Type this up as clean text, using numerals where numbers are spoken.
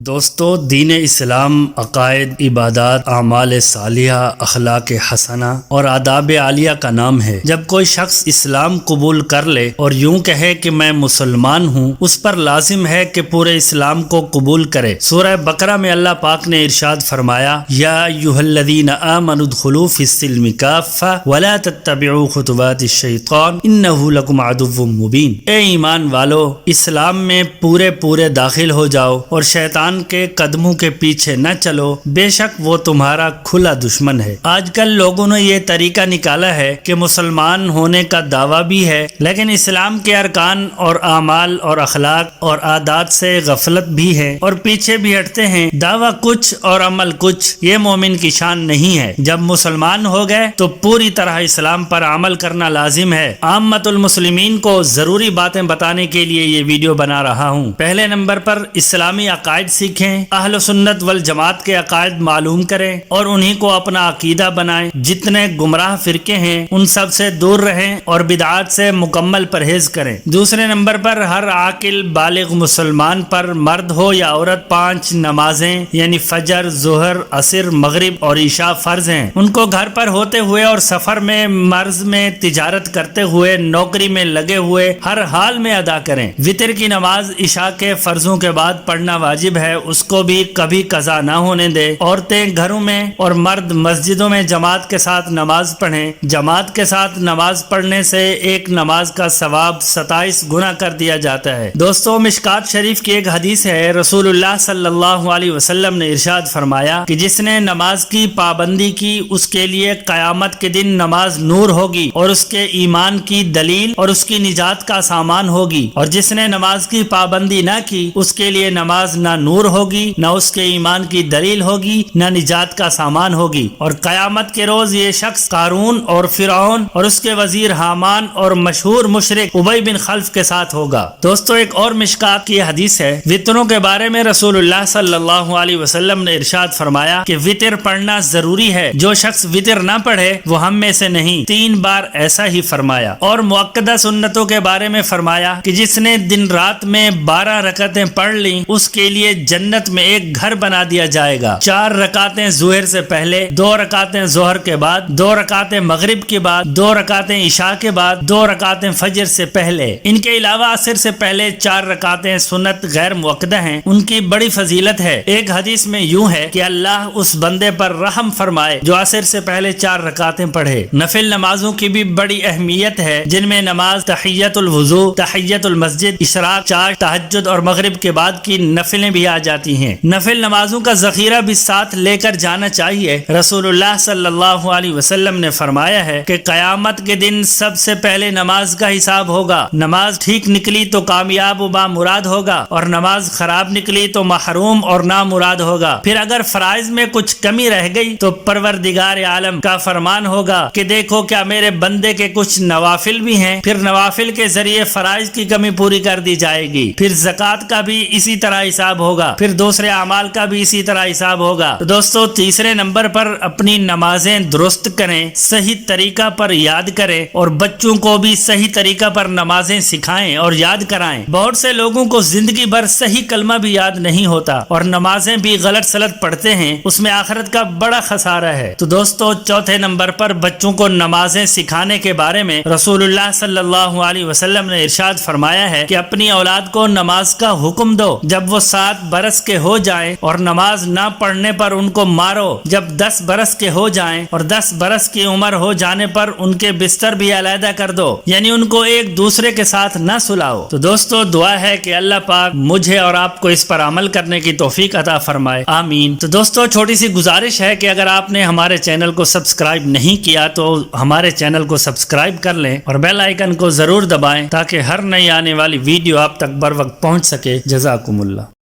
دوستو، دین اسلام عقائد، عبادات، اعمال صالحہ، اخلاق حسنہ اور آداب عالیہ کا نام ہے۔ جب کوئی شخص اسلام قبول کر لے اور یوں کہے کہ میں مسلمان ہوں، اس پر لازم ہے کہ پورے اسلام کو قبول کرے۔ سورہ بقرہ میں اللہ پاک نے ارشاد فرمایا، یا ایھا الذین آمنوا ادخلوا فی السلم کافۃ ولا تتبعوا خطوات الشیطان انہ لکم عدو مبین۔ اے ایمان والو، اسلام میں پورے داخل ہو جاؤ اور شیطان کے قدموں کے پیچھے نہ چلو، بے شک وہ تمہارا کھلا دشمن ہے۔ آج کل لوگوں نے یہ طریقہ نکالا ہے کہ مسلمان ہونے کا دعویٰ بھی ہے، لیکن اسلام کے ارکان اور اعمال اور اخلاق اور عادات سے غفلت بھی ہے اور پیچھے بھی ہٹتے ہیں۔ دعویٰ کچھ اور عمل کچھ، یہ مومن کی شان نہیں ہے۔ جب مسلمان ہو گئے تو پوری طرح اسلام پر عمل کرنا لازم ہے۔ عامت المسلمین کو ضروری باتیں بتانے کے لیے یہ ویڈیو بنا رہا ہوں۔ پہلے نمبر پر اسلامی عقائد سیکھیں، اہل سنت والجماعت کے عقائد معلوم کریں اور انہی کو اپنا عقیدہ بنائیں۔ جتنے گمراہ فرقے ہیں ان سب سے دور رہیں اور بدعات سے مکمل پرہیز کریں۔ دوسرے نمبر پر ہر عاقل بالغ مسلمان پر، مرد ہو یا عورت، 5 نمازیں یعنی فجر، ظہر، عصر، مغرب اور عشاء فرض ہیں۔ ان کو گھر پر ہوتے ہوئے اور سفر میں، مرض میں، تجارت کرتے ہوئے، نوکری میں لگے ہوئے ہر حال میں ادا کریں۔ وتر کی نماز عشاء کے فرضوں کے بعد پڑھنا واجب ہے، اس کو بھی کبھی قضا نہ ہونے دے۔ عورتیں گھروں میں اور مرد مسجدوں میں جماعت کے ساتھ نماز پڑھیں۔ جماعت کے ساتھ نماز پڑھنے سے ایک نماز کا ثواب 27 گنا کر دیا جاتا ہے۔ دوستو، مشکات شریف کی ایک حدیث ہے، رسول اللہ صلی اللہ علیہ وسلم نے ارشاد فرمایا کہ جس نے نماز کی پابندی کی اس کے لیے قیامت کے دن نماز نور ہوگی اور اس کے ایمان کی دلیل اور اس کی نجات کا سامان ہوگی، اور جس نے نماز کی پابندی نہ کی اس کے لیے نماز نہ نور ہوگی، نہ اس کے ایمان کی دلیل ہوگی، نہ نجات کا سامان ہوگی۔ اور قیامت کے روز یہ شخص قارون اور فرعون اور اس کے وزیر حامان اور مشہور مشرک ابی بن خلف کے ساتھ ہوگا۔ دوستو، ایک اور مشکات کی حدیث ہے، وطروں کے بارے میں رسول اللہ صلی اللہ علیہ وسلم نے ارشاد فرمایا کہ وطر پڑھنا ضروری ہے، جو شخص وطر نہ پڑھے وہ ہم میں سے نہیں۔ 3 بار ایسا ہی فرمایا۔ اور مؤکدہ سنتوں کے بارے میں فرمایا کہ جس نے دن رات میں 12 رکعتیں پڑھ لیں اس کے لیے جنت میں ایک گھر بنا دیا جائے گا۔ 4 رکعتیں ظہر سے پہلے، 2 رکعتیں ظہر کے بعد، 2 رکعتیں مغرب کے بعد، 2 رکعتیں عشاء کے بعد، 2 رکعتیں فجر سے پہلے۔ ان کے علاوہ عصر سے پہلے 4 رکعتیں سنت غیر مؤکدہ ہیں، ان کی بڑی فضیلت ہے۔ ایک حدیث میں یوں ہے کہ اللہ اس بندے پر رحم فرمائے جو عصر سے پہلے 4 رکعتیں پڑھے۔ نفل نمازوں کی بھی بڑی اہمیت ہے، جن میں نماز تحیۃ الوضو، تحیۃ المسجد، اشراق، چاش، تہجد اور مغرب کے بعد کی نفلیں بھی آ جاتی ہیں۔ نفل نمازوں کا ذخیرہ بھی ساتھ لے کر جانا چاہیے۔ رسول اللہ صلی اللہ علیہ وسلم نے فرمایا ہے کہ قیامت کے دن سب سے پہلے نماز کا حساب ہوگا۔ نماز ٹھیک نکلی تو کامیاب و بامراد ہوگا، اور نماز خراب نکلی تو محروم اور نامراد ہوگا۔ پھر اگر فرائض میں کچھ کمی رہ گئی تو پروردگار عالم کا فرمان ہوگا کہ دیکھو کیا میرے بندے کے کچھ نوافل بھی ہیں، پھر نوافل کے ذریعے فرائض کی کمی پوری کر دی جائے گی۔ پھر زکوٰۃ کا بھی اسی طرح حساب ہوگا، پھر دوسرے اعمال کا بھی اسی طرح حساب ہوگا۔ تو دوستو، تیسرے نمبر پر اپنی نمازیں درست کریں، صحیح طریقہ پر یاد کریں اور بچوں کو بھی صحیح طریقہ پر نمازیں سکھائیں اور یاد کرائیں۔ بہت سے لوگوں کو زندگی بھر صحیح کلمہ بھی یاد نہیں ہوتا اور نمازیں بھی غلط سلط پڑھتے ہیں، اس میں آخرت کا بڑا خسارہ ہے۔ تو دوستو، چوتھے نمبر پر بچوں کو نمازیں سکھانے کے بارے میں رسول اللہ صلی اللہ علیہ وسلم نے ارشاد فرمایا ہے کہ اپنی اولاد کو نماز کا حکم دو جب وہ 7 برس کے ہو جائیں، اور نماز نہ پڑھنے پر ان کو مارو جب 10 برس کے ہو جائیں، اور 10 برس کی عمر ہو جانے پر ان کے بستر بھی علیحدہ کر دو، یعنی ان کو ایک دوسرے کے ساتھ نہ سلاؤ۔ تو دوستو، دعا ہے کہ اللہ پاک مجھے اور آپ کو اس پر عمل کرنے کی توفیق عطا فرمائے، آمین۔ تو دوستو، چھوٹی سی گزارش ہے کہ اگر آپ نے ہمارے چینل کو سبسکرائب نہیں کیا تو ہمارے چینل کو سبسکرائب کر لیں اور بیل آئیکن کو ضرور دبائیں تاکہ ہر نئی آنے والی ویڈیو آپ تک بر وقت پہنچ سکے۔ جزاکم اللہ۔